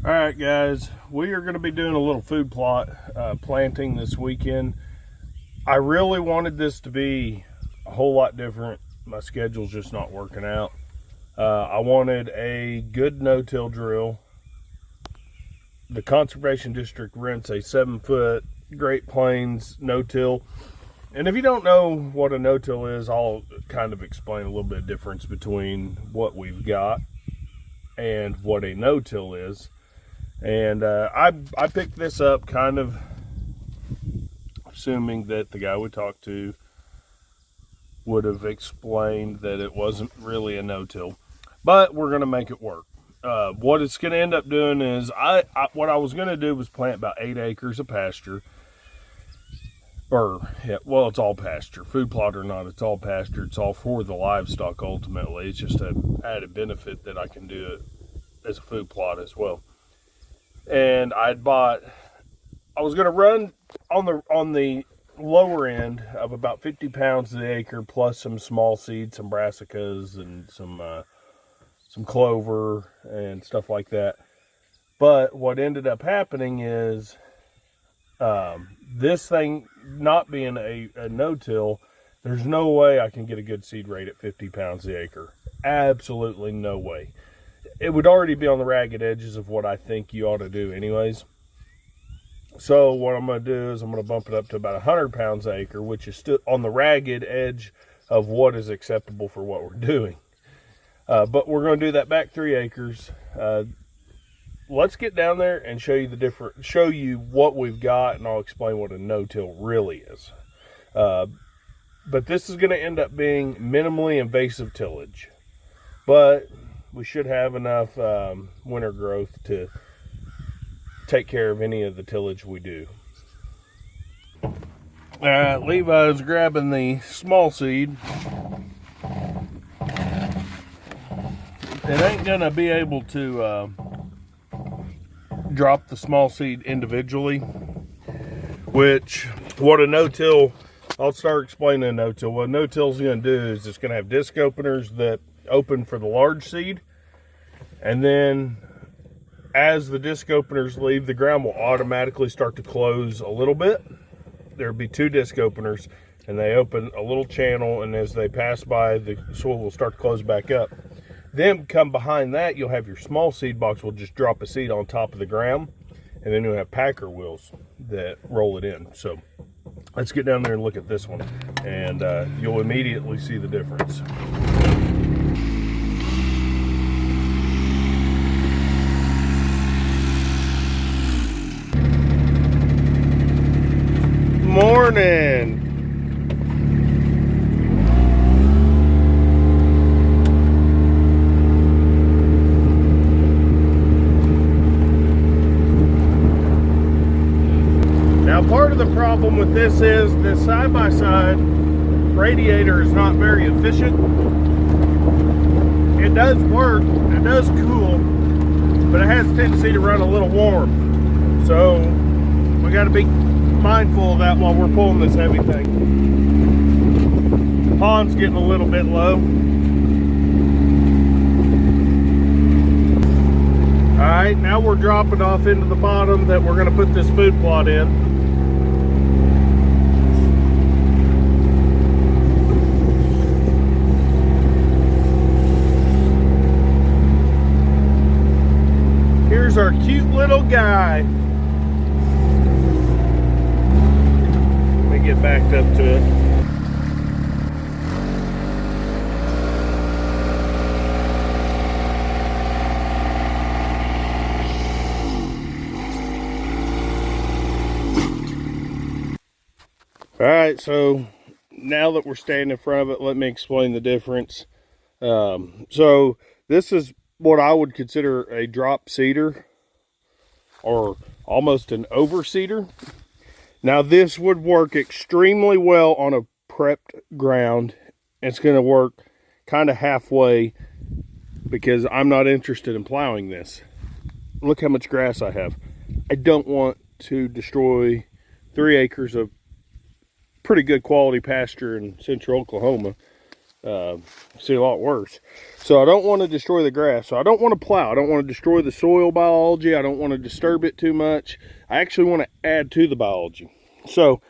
All right, guys, we are going to be doing a little food plot planting this weekend. I really wanted this to be a whole lot different. My schedule's just not working out. I wanted a good no-till drill. The Conservation District rents a 7-foot Great Plains no-till. And if you don't know what a no-till is, I'll kind of explain a little bit of difference between what we've got and what a no-till is. And I picked this up kind of assuming that the guy we talked to would have explained that it wasn't really a no-till, but we're going to make it work. What it's going to end up doing is what I was going to do was plant about 8 acres of pasture. Well, it's all pasture. Food plot or not, it's all pasture. It's all for the livestock ultimately. It's just an added benefit that I can do it as a food plot as well. And I was going to run on the lower end of about 50 pounds an acre, plus some small seeds, some brassicas, and some clover and stuff like that. But what ended up happening is this thing not being a no-till, there's no way I can get a good seed rate at 50 pounds the acre. Absolutely no way. It would already be on the ragged edges of what I think you ought to do anyways. So what I'm going to do is I'm going to bump it up to about 100 pounds an acre, which is still on the ragged edge of what is acceptable for what we're doing. But we're going to do that back 3 acres. Let's get down there and show you what we've got, and I'll explain what a no-till really is. But this is going to end up being minimally invasive tillage. But we should have enough winter growth to take care of any of the tillage we do. Levi's grabbing the small seed. It ain't gonna be able to drop the small seed individually, which what a no-till, I'll start explaining a no-till. What a no-till is gonna do is it's gonna have disc openers that open for the large seed, and then as the disc openers leave, the ground will automatically start to close a little bit. There'll be 2 disc openers, and they open a little channel, and as they pass by, the soil will start to close back up. Then come behind that, you'll have your small seed box will just drop a seed on top of the ground, and then you'll have packer wheels that roll it in. So let's get down there and look at this one, and you'll immediately see the difference. Morning. Now, part of the problem with this is the side-by-side radiator is not very efficient. It does work, it does cool, but it has a tendency to run a little warm. So we got to be mindful of that while we're pulling this heavy thing. The pond's getting a little bit low. Alright, now we're dropping off into the bottom that we're going to put this food plot in. Here's our cute little guy. Get backed up to it. All right, so now that we're standing in front of it, let me explain the difference. So this is what I would consider a drop seeder, or almost an overseeder. Now this would work extremely well on a prepped ground. It's going to work kind of halfway because I'm not interested in plowing this. Look how much grass I have. I don't want to destroy 3 acres of pretty good quality pasture in central Oklahoma See a lot worse. So I don't want to destroy the grass. So I don't want to plow. I don't want to destroy the soil biology. I don't want to disturb it too much. I actually want to add to the biology. So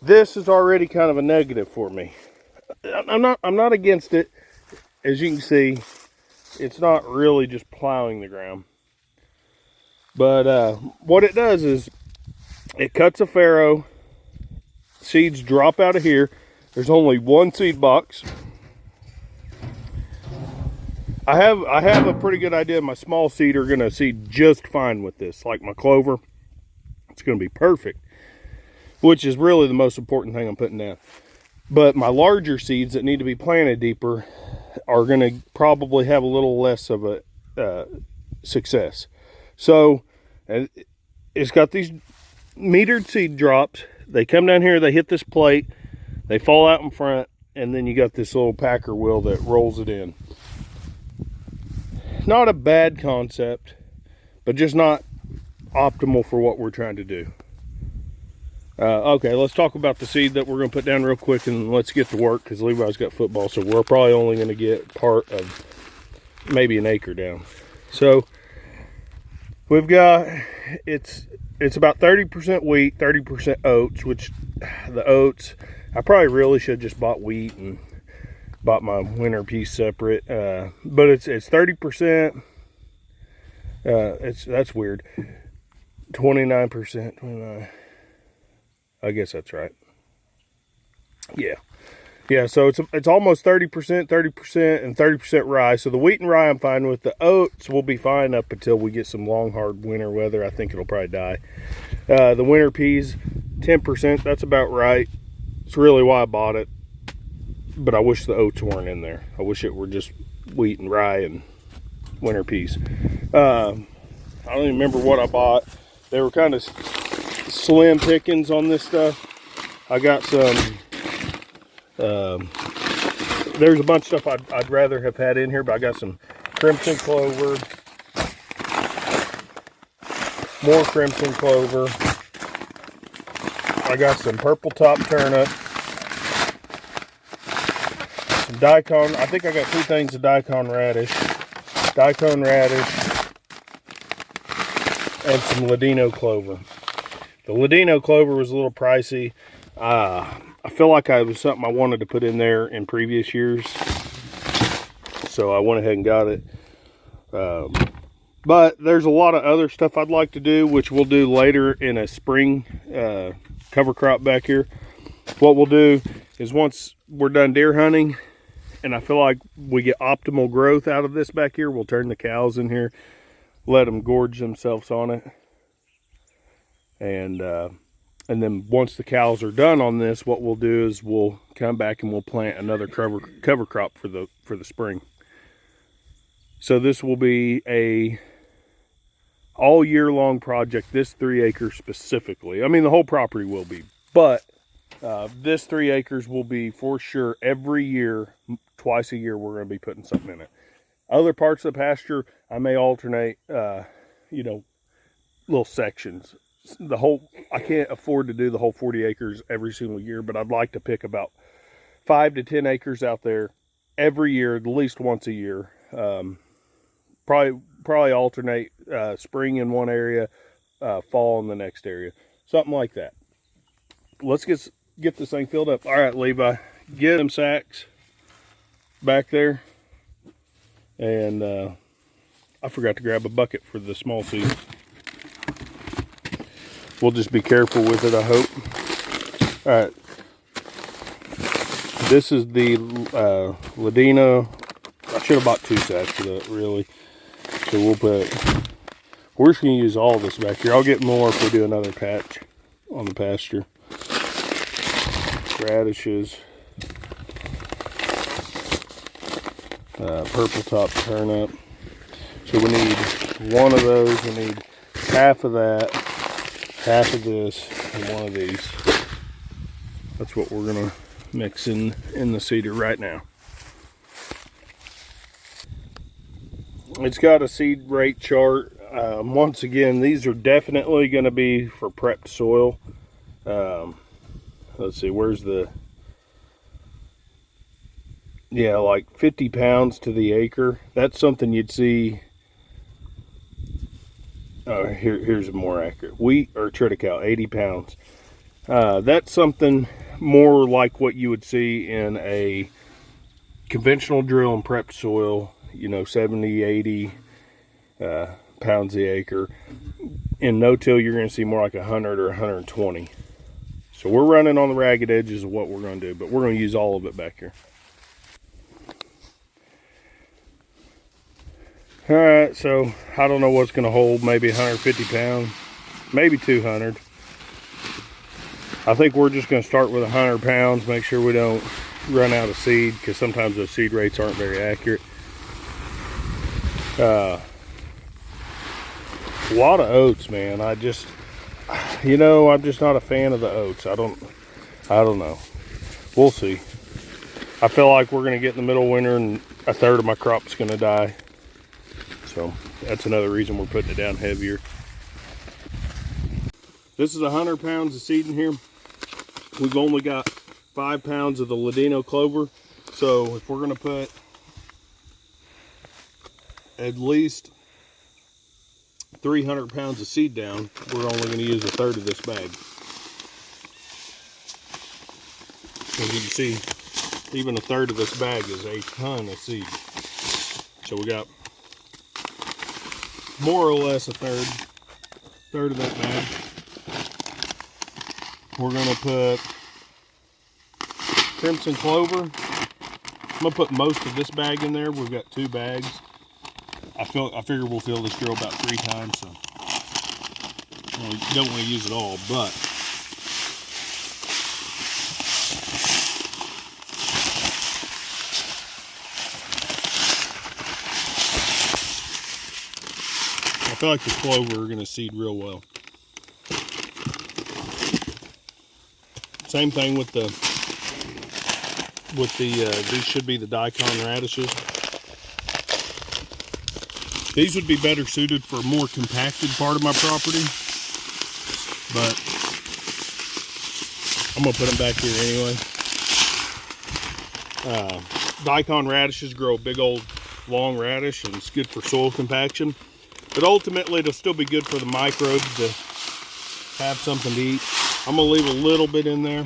this is already kind of a negative for me. I'm not against it. As you can see, it's not really just plowing the ground. But what it does is it cuts a farrow. Seeds drop out of here. There's only one seed box. I have a pretty good idea my small seed are going to seed just fine with this. Like my clover, it's going to be perfect, which is really the most important thing I'm putting down. But my larger seeds that need to be planted deeper are going to probably have a little less of a success. So it's got these metered seed drops. They come down here, they hit this plate, they fall out in front, and then you got this little packer wheel that rolls it in. Not a bad concept, but just not optimal for what we're trying to do. Okay, let's talk about the seed that we're going to put down real quick, and let's get to work, because Levi's got football, so we're probably only going to get part of maybe an acre down. So we've got, it's about 30% wheat, 30% oats, which the oats, I probably really should have just bought wheat and bought my winter piece separate, but it's 30%. That's weird. 29%, 29. I guess that's right. Yeah. So it's almost 30%, 30%, and 30% rye. So the wheat and rye I'm fine with. The oats will be fine up until we get some long, hard winter weather. I think it'll probably die. The winter peas, 10%. That's about right. It's really why I bought it. But I wish the oats weren't in there. I wish it were just wheat and rye and winter peas. I don't even remember what I bought. They were kind of slim pickings on this stuff. I got some, there's a bunch of stuff I'd rather have had in here, but I got some crimson clover, more crimson clover. I got some purple top turnip, some daikon. I think I got 2 things of daikon radish, and some ladino clover. The ladino clover was a little pricey. I feel like it was something I wanted to put in there in previous years, so I went ahead and got it. But there's a lot of other stuff I'd like to do, which we'll do later in a spring cover crop back here. What we'll do is once we're done deer hunting, and I feel like we get optimal growth out of this back here, we'll turn the cows in here, let them gorge themselves on it. And then once the cows are done on this, what we'll do is we'll come back and we'll plant another cover crop for the spring. So this will be a all year long project, this 3 acres specifically. I mean, the whole property will be, but this 3 acres will be for sure every year, twice a year, we're going to be putting something in it. Other parts of the pasture, I may alternate, little sections. I can't afford to do the whole 40 acres every single year, but I'd like to pick about 5 to 10 acres out there every year, at least once a year. Probably alternate spring in one area, fall in the next area, something like that. Let's get this thing filled up. All right, Levi, get them sacks back there, and I forgot to grab a bucket for the small seed. We'll just be careful with it, I hope. All right. This is the Ladino. I should have bought 2 sacks of that, really. So we're just going to use all this back here. I'll get more if we do another patch on the pasture. Radishes. Purple top turnip. So we need 1 of those. We need half of that. Half of this and 1 of these. That's what we're gonna mix in the seeder right now. It's got a seed rate chart. Once again, these are definitely going to be for prepped soil. Let's see, where's the Yeah, like 50 pounds to the acre. That's something you'd see. Oh, here's more accurate. Wheat or triticale, 80 pounds. That's something more like what you would see in a conventional drill and prepped soil, you know, 70, 80 pounds the acre. In no-till, you're going to see more like 100 or 120. So we're running on the ragged edges of what we're going to do, but we're going to use all of it back here. All right, so I don't know what's going to hold, maybe 150 pounds, maybe 200. I think we're just going to start with 100 pounds, make sure we don't run out of seed, because sometimes those seed rates aren't very accurate. A lot of oats, man. I'm just not a fan of the oats. I don't know. We'll see. I feel like we're going to get in the middle of winter and a third of my crop's going to die. So that's another reason we're putting it down heavier. This is 100 pounds of seed in here. We've only got 5 pounds of the Ladino clover. So if we're going to put at least 300 pounds of seed down, we're only going to use a third of this bag. As you can see, even a third of this bag is a ton of seed. So we got more or less a third of that bag. We're going to put crimson clover. I'm going to put most of this bag in there. We've got 2 bags. I figure we'll fill this drill about 3 times, so we don't want to use it all, but I feel like the clover are going to seed real well. Same thing with these should be the daikon radishes. These would be better suited for a more compacted part of my property, but I'm gonna put them back here anyway. Daikon radishes grow a big old long radish, and it's good for soil compaction. But ultimately, it'll still be good for the microbes to have something to eat. I'm gonna leave a little bit in there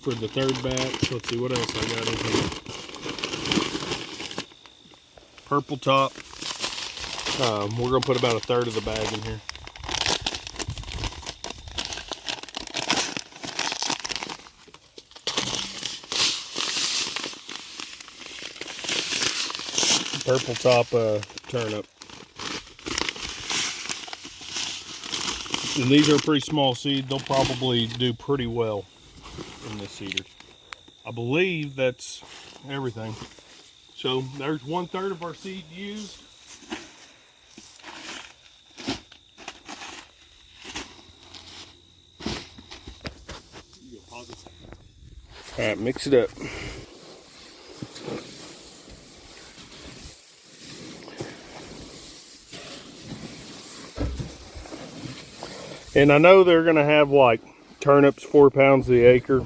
for the third batch. Let's see what else I got in here. Purple top. We're gonna put about a third of the bag in here. Purple top turnip. And these are a pretty small seed. They'll probably do pretty well in this seeder. I believe that's everything. So there's 1/3 of our seed used. All right, mix it up. And I know they're gonna have like turnips 4 pounds the acre.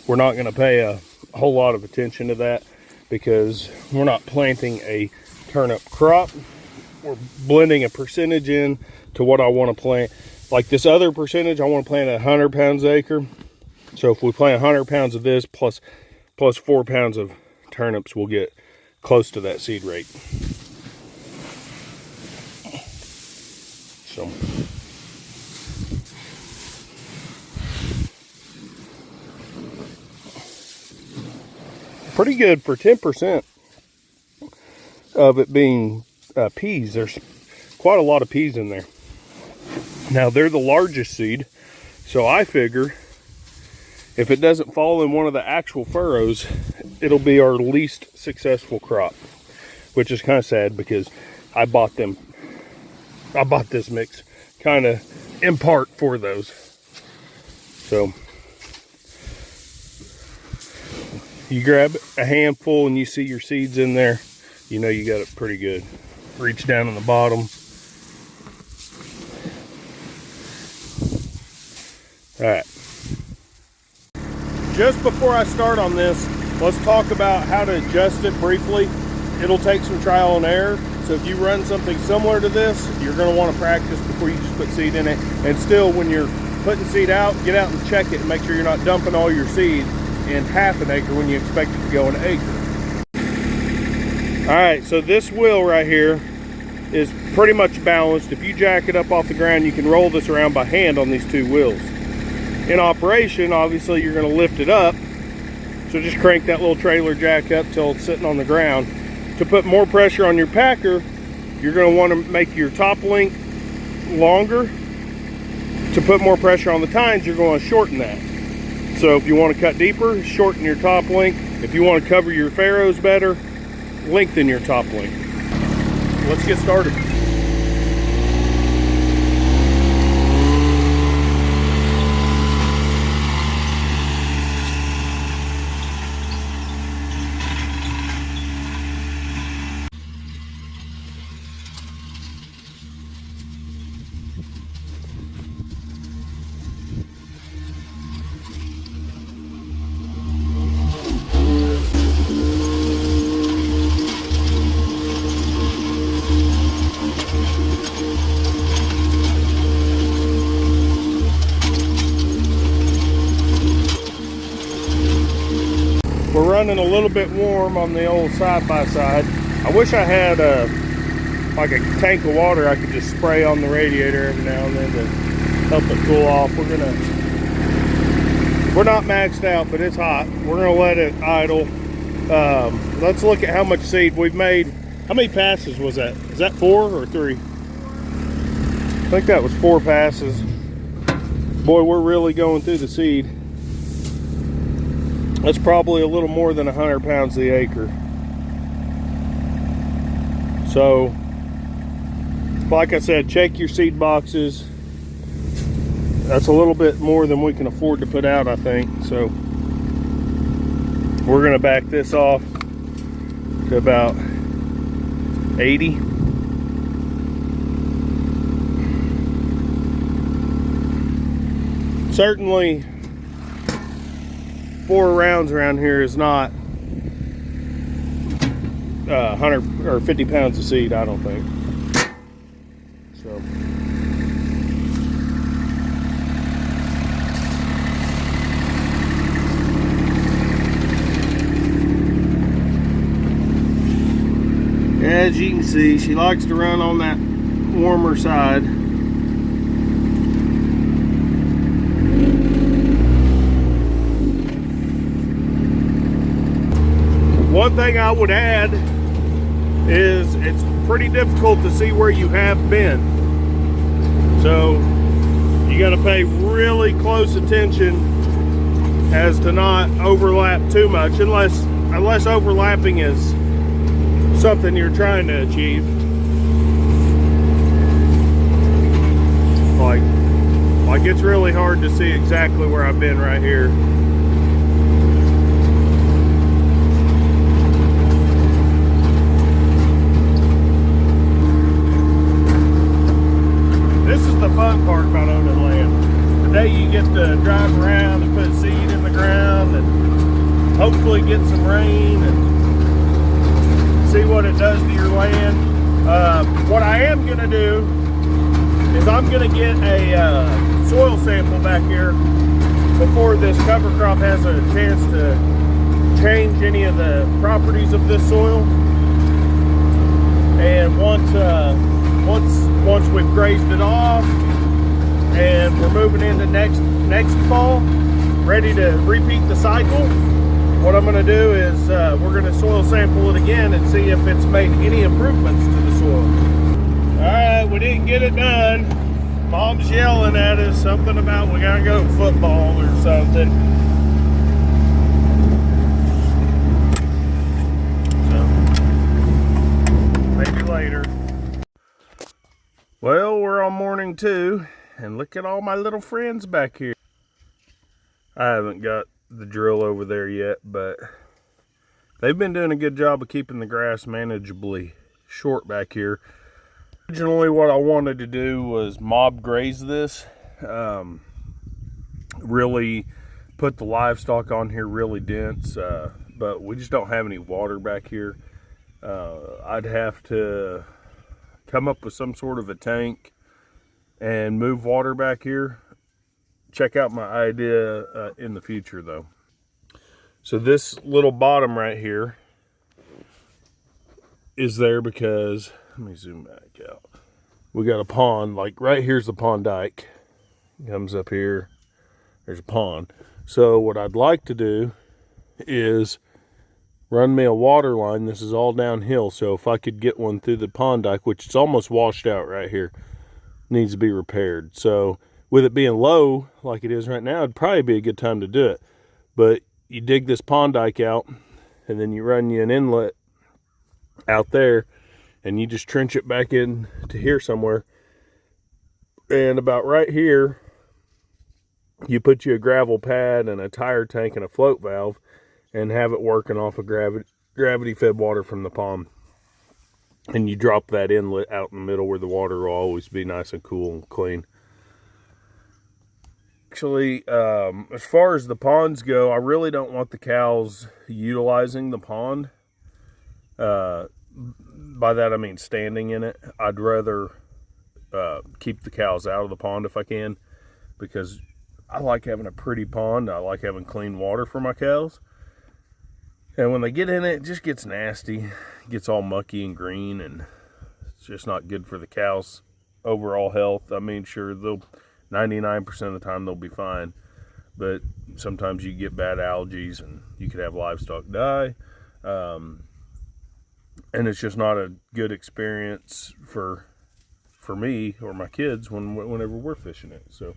We're not gonna pay a whole lot of attention to that because we're not planting a turnip crop. We're blending a percentage in to what I want to plant. Like this other percentage, I want to plant 100 pounds an acre. So if we plant 100 pounds of this plus 4 pounds of turnips, we'll get close to that seed rate. So pretty good for 10% of it being peas. There's quite a lot of peas in there. Now they're the largest seed, so I figure if it doesn't fall in one of the actual furrows, it'll be our least successful crop, which is kind of sad because I bought this mix kind of in part for those. So you grab a handful and you see your seeds in there, you know you got it pretty good. Reach down on the bottom. All right. just before I start on this, let's talk about how to adjust it briefly. It'll take some trial and error. So if you run something similar to this, you're going to want to practice before you just put seed in it. And still, when you're putting seed out, get out and check it and make sure you're not dumping all your seed in half an acre when you expect it to go an acre. All right, so this wheel right here is pretty much balanced. If you jack it up off the ground, you can roll this around by hand on these two wheels. In operation, obviously you're going to lift it up, so just crank that little trailer jack up till it's sitting on the ground. To put more pressure on your packer, you're going to want to make your top link longer. To put more pressure on the tines, you're going to shorten that. So if you want to cut deeper, shorten your top link. If you want to cover your farrows better, lengthen your top link. Let's get started. We're running a little bit warm on the old side-by-side. I wish I had like a tank of water I could just spray on the radiator every now and then to help it cool off. We're not maxed out, but it's hot. We're gonna let it idle. Let's look at how much seed we've made. How many passes was that? Is that 4 or 3? I think that was 4 passes. Boy, we're really going through the seed. That's probably a little more than 100 pounds the acre. So, like I said, check your seed boxes. That's a little bit more than we can afford to put out, I think. So, we're gonna back this off to about 80. Certainly, 4 rounds around here is not 100 or 50 pounds of seed, I don't think. So as you can see, she likes to run on that warmer side. One thing I would add is it's pretty difficult to see where you have been. So you got to pay really close attention as to not overlap too much, unless overlapping is something you're trying to achieve. Like it's really hard to see exactly where I've been right here. This is the fun part about owning land. The day you get to drive around and put seed in the ground and hopefully get some rain and see what it does to your land. What I am going to do is I'm going to get a soil sample back here before this cover crop has a chance to change any of the properties of this soil. And once we've grazed it off and we're moving into next fall, ready to repeat the cycle, what I'm going to do is we're going to soil sample it again and see if it's made any improvements to the soil. All right, we didn't get it done. Mom's yelling at us something about we got to go to football or something. So, maybe later. Well, we're on morning 2, and look at all my little friends back here. I haven't got the drill over there yet, but they've been doing a good job of keeping the grass manageably short back here. Originally what I wanted to do was mob graze this, really put the livestock on here really dense, but we just don't have any water back here. I'd have to come up with some sort of a tank and move water back here. Check out my idea in the future though. So this little bottom right here is there because, let me zoom back out. We got a pond, like right here's the pond dike. Comes up here, there's a pond. So what I'd like to do is run me a water line. This is all downhill, so if I could get one through the pond dike, which is almost washed out right here, needs to be repaired. So with it being low like it is right now, it'd probably be a good time to do it. But you dig this pond dike out, and then you run you an inlet out there, and you just trench it back in to here somewhere. And about right here, you put you a gravel pad and a tire tank and a float valve, and have it working off of gravity fed water from the pond. And you drop that inlet out in the middle where the water will always be nice and cool and clean. Actually, as far as the ponds go, I really don't want the cows utilizing the pond. By that I mean standing in it. I'd rather keep the cows out of the pond if I can, because I like having a pretty pond. I like having clean water for my cows. And when they get in it, it just gets nasty. It gets all mucky and green, and it's just not good for the cows' overall health. I mean, sure, they'll 99% of the time they'll be fine, but sometimes you get bad algae and you could have livestock die. And it's just not a good experience for me or my kids whenever we're fishing it. So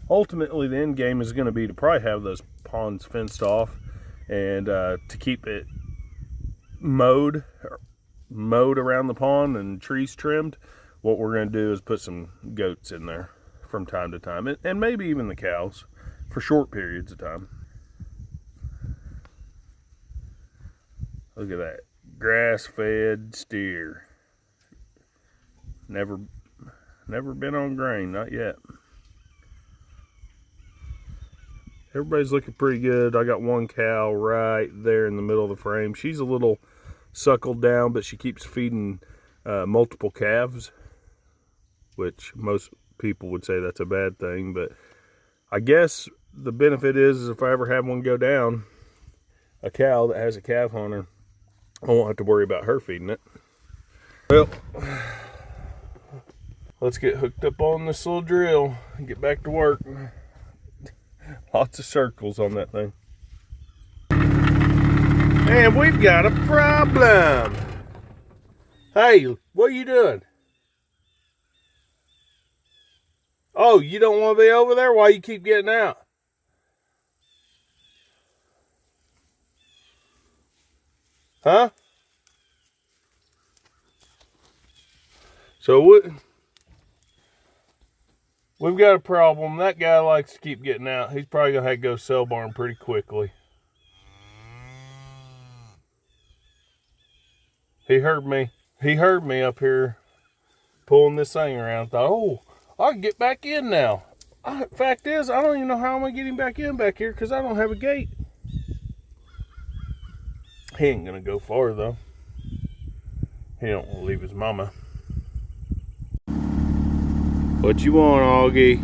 ultimately the end game is going to be to probably have those ponds fenced off, and to keep it mowed around the pond and trees trimmed. What we're going to do is put some goats in there from time to time, and maybe even the cows for short periods of time. Look at that. Grass-fed steer. Never been on grain, not yet. Everybody's looking pretty good. I got one cow right there in the middle of the frame. She's a little suckled down, but she keeps feeding multiple calves, which most people would say that's a bad thing. But I guess the benefit is if I ever have one go down, a cow that has a calf on her, I won't have to worry about her feeding it. Well, let's get hooked up on this little drill and get back to work. Lots of circles on that thing. And we've got a problem. Hey, what are you doing? Oh, you don't want to be over there? Why you keep getting out? Huh? So we've got a problem. That guy likes to keep getting out. He's probably going to have to go sell barn pretty quickly. He heard me. He heard me up here pulling this thing around. Thought, oh, I can get back in now. Fact is, I don't even know how I'm going to get him back in back here because I don't have a gate. He ain't going to go far, though. He don't want to leave his mama. What you want, Augie?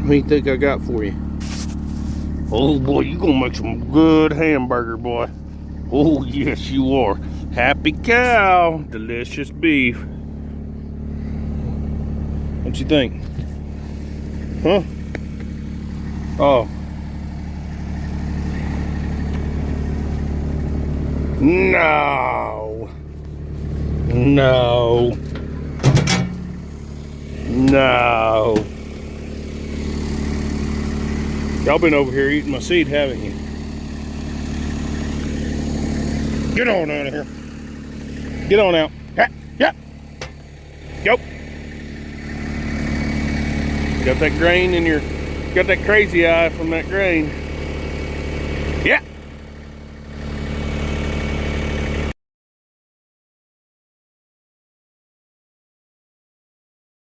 What do you think I got for you? Oh boy, you gonna make some good hamburger, boy. Oh yes, you are. Happy cow, delicious beef. What you think? Huh? Oh. No. No. No. Y'all been over here eating my seed, haven't you? Get on out of here. Get on out. Yeah. Go. Got that grain in your, got that crazy eye from that grain. Yeah.